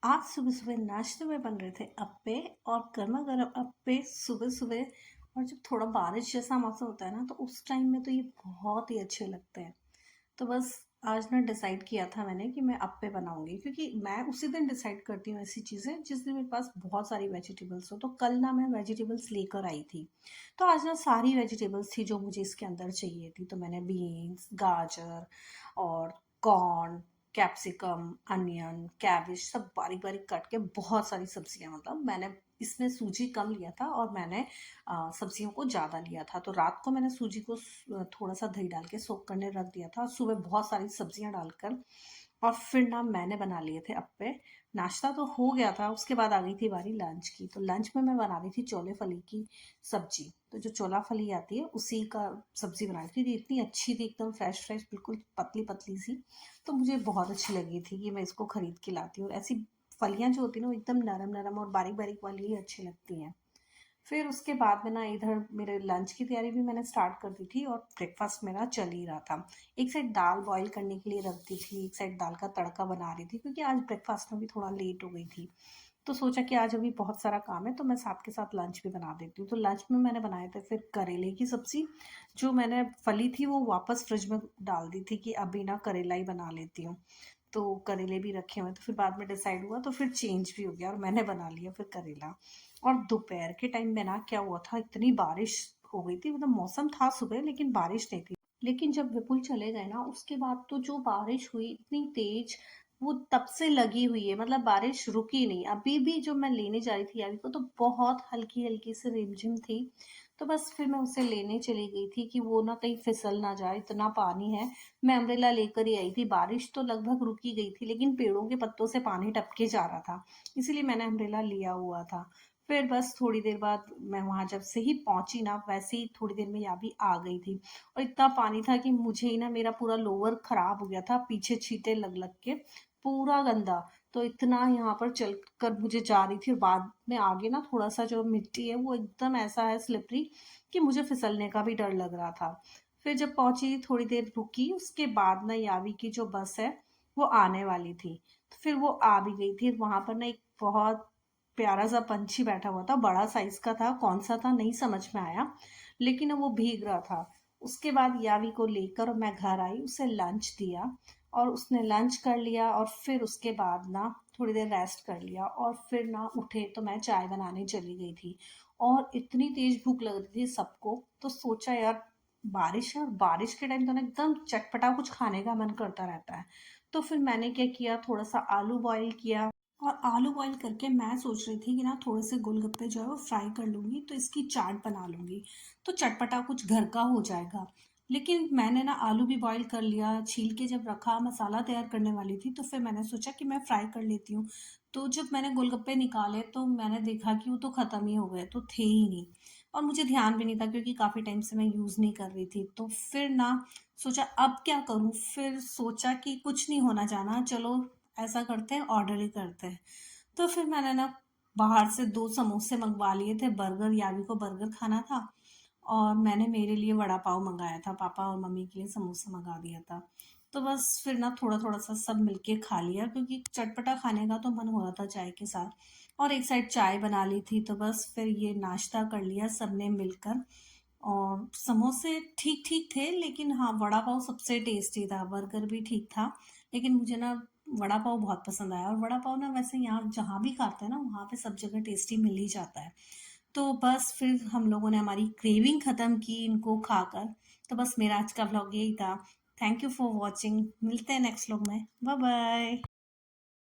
आज सुबह-सुबह नाश्ते में बन रहे थे अप्पे और गरमा-गरम अप्पे सुबह-सुबह। और जब थोड़ा बारिश जैसा मौसम होता है ना, तो उस टाइम में तो ये बहुत ही अच्छे लगते हैं। तो बस आज ना डिसाइड किया था मैंने कि मैं अप्पे बनाऊँगी, क्योंकि मैं उसी दिन डिसाइड करती हूँ ऐसी चीज़ें जिस दिन मेरे पास बहुत सारी वेजिटेबल्स हो। तो कल ना मैं वेजिटेबल्स लेकर आई थी, तो आज ना सारी वेजिटेबल्स थी जो मुझे इसके अंदर चाहिए थी। तो मैंने बीन्स, गाजर और कॉर्न, कैप्सिकम, अनियन, कैबेज सब बारीक-बारीक काट के, बहुत सारी सब्जियाँ, मतलब मैंने इसमें सूजी कम लिया था और मैंने सब्जियों को ज़्यादा लिया था। तो रात को मैंने सूजी को थोड़ा-सा दही डाल के सोक करने रख दिया था और सुबह बहुत सारी सब्जियाँ डालकर और फिर ना मैंने बना लिए थे अप्पे। नाश्ता तो हो गया था, उसके बाद आ गई थी बारी लंच की। तो लंच में मैं बना रही थी छोले फली की सब्जी। तो जो छोला फली आती है उसी का सब्जी बना रही थी। इतनी अच्छी थी, एकदम फ्रेश फ्रेश, बिल्कुल पतली-पतली सी। तो मुझे बहुत अच्छी लगी थी कि मैं इसको खरीद के लाती हूँ। ऐसी फलियाँ जो होती हैं ना, वो एकदम नरम-नरम और बारीक-बारीक वाली ही अच्छी लगती हैं। फिर उसके बाद में ना इधर मेरे लंच की तैयारी भी मैंने स्टार्ट कर दी थी और ब्रेकफास्ट मेरा चल ही रहा था। एक साइड दाल बॉईल करने के लिए रख दी थी, एक साइड दाल का तड़का बना रही थी, क्योंकि आज ब्रेकफास्ट में भी थोड़ा लेट हो गई थी। तो सोचा कि आज अभी बहुत सारा काम है, तो मैं साथ के साथ लंच भी बना देती हूँ। तो लंच में मैंने बनाए थे फिर करेले की सब्ज़ी। जो मैंने फली थी वो वापस फ्रिज में डाल दी थी कि अभी ना करेला ही बना लेती हूँ। तो करेले भी रखे हुए हैं, तो फिर बाद में डिसाइड हुआ, तो फिर चेंज भी हो गया और मैंने बना लिया फिर करेला। और दोपहर के टाइम में ना क्या हुआ था, इतनी बारिश हो गई थी, मतलब मौसम था सुबह लेकिन बारिश नहीं थी। लेकिन जब विपुल चले गए ना, उसके बाद तो जो बारिश हुई इतनी तेज, वो तब से लगी हुई है, मतलब बारिश रुकी नहीं। अभी भी जो मैं लेने जा रही थी यावी को, तो बहुत हल्की हल्की सी रिमझिम थी। तो बस फिर मैं उसे लेने चली गई थी कि वो ना कहीं फिसल ना जाए, इतना पानी है। मैं अम्ब्रेला लेकर ही आई थी। बारिश तो लगभग रुकी गई थी, लेकिन पेड़ों के पत्तों से पानी टपके जा रहा था, इसीलिए मैंने अम्ब्रेला लिया हुआ था। फिर बस थोड़ी देर बाद मैं वहाँ जब से ही पहुँची ना, वैसे ही थोड़ी देर में यावी आ गई थी। और इतना पानी था कि मुझे ही ना, मेरा पूरा लोअर खराब हो गया था, पीछे छींटे लग-लग के, पूरा गंदा। तो इतना यहाँ पर चलकर मुझे जा रही थी और बाद में आगे ना थोड़ा-सा जो मिट्टी है वो एकदम ऐसा है स्लिपरी कि मुझे फिसलने का भी डर लग रहा था। फिर जब पहुँची, थोड़ी देर रुकी, उसके बाद ना यावी की जो बस है वो आने वाली थी। तो फिर वो आ भी गई थी। वहाँ पर ना एक बहुत प्यारा-सा पंछी बैठा हुआ था, बड़ा साइज़ का था, कौन-सा था नहीं समझ में आया, लेकिन वो भीग रहा था। उसके बाद यावी को लेकर मैं घर आई, उसे लंच दिया और उसने लंच कर लिया और फिर उसके बाद ना थोड़ी देर रेस्ट कर लिया और फिर ना उठे तो मैं चाय बनाने चली गई थी। और इतनी तेज़ भूख लग रही थी सबको, तो सोचा यार बारिश है और बारिश के टाइम तो ना एकदम चटपटा कुछ खाने का मन करता रहता है। तो फिर मैंने क्या किया, थोड़ा-सा आलू बॉयल किया और आलू बॉयल करके मैं सोच रही थी कि ना थोड़े से गोलगप्पे जो है वो फ्राई कर लूँगी, तो इसकी चाट बना लूँगी, तो चटपटा कुछ घर का हो जाएगा। लेकिन मैंने ना आलू भी बॉयल कर लिया, छील के जब रखा, मसाला तैयार करने वाली थी, तो फिर मैंने सोचा कि मैं फ्राई कर लेती हूँ। तो जब मैंने गोलगप्पे निकाले तो मैंने देखा कि वो तो ख़त्म ही हो गए, तो थे ही नहीं। और मुझे ध्यान भी नहीं था, क्योंकि काफ़ी टाइम से मैं यूज़ नहीं कर रही थी। तो फिर ना सोचा अब क्या करूँ? फिर सोचा कि कुछ नहीं होना जाना, चलो ऐसा करते हैं, ऑर्डर ही करते हैं। तो फिर मैंने ना बाहर से 2 समोसे मँगवा लिए थे, बर्गर, यावी को बर्गर खाना था और मैंने मेरे लिए वड़ा पाव मँगाया था, पापा और मम्मी के लिए समोसा मँगा दिया था। तो बस फिर ना थोड़ा-थोड़ा सा सब मिलके खा लिया, क्योंकि चटपटा खाने का तो मन हो रहा था चाय के साथ। और एक साइड चाय बना ली थी, तो बस फिर ये नाश्ता कर लिया सबने मिलकर। और समोसे ठीक-ठीक थे, लेकिन हाँ, वड़ा पाव सबसे टेस्टी था, बर्गर भी ठीक था। लेकिन मुझे ना वड़ा पाव बहुत पसंद आया और वड़ा पाव ना वैसे यहाँ जहाँ भी खाते हैं ना, वहाँ पे सब जगह टेस्टी मिल ही जाता है। तो बस फिर हम लोगों ने हमारी क्रेविंग ख़त्म की इनको खाकर। तो बस मेरा आज का व्लॉग यही था। Thank you for watching. मिलते हैं नेक्स्ट व्लॉग में। Bye bye.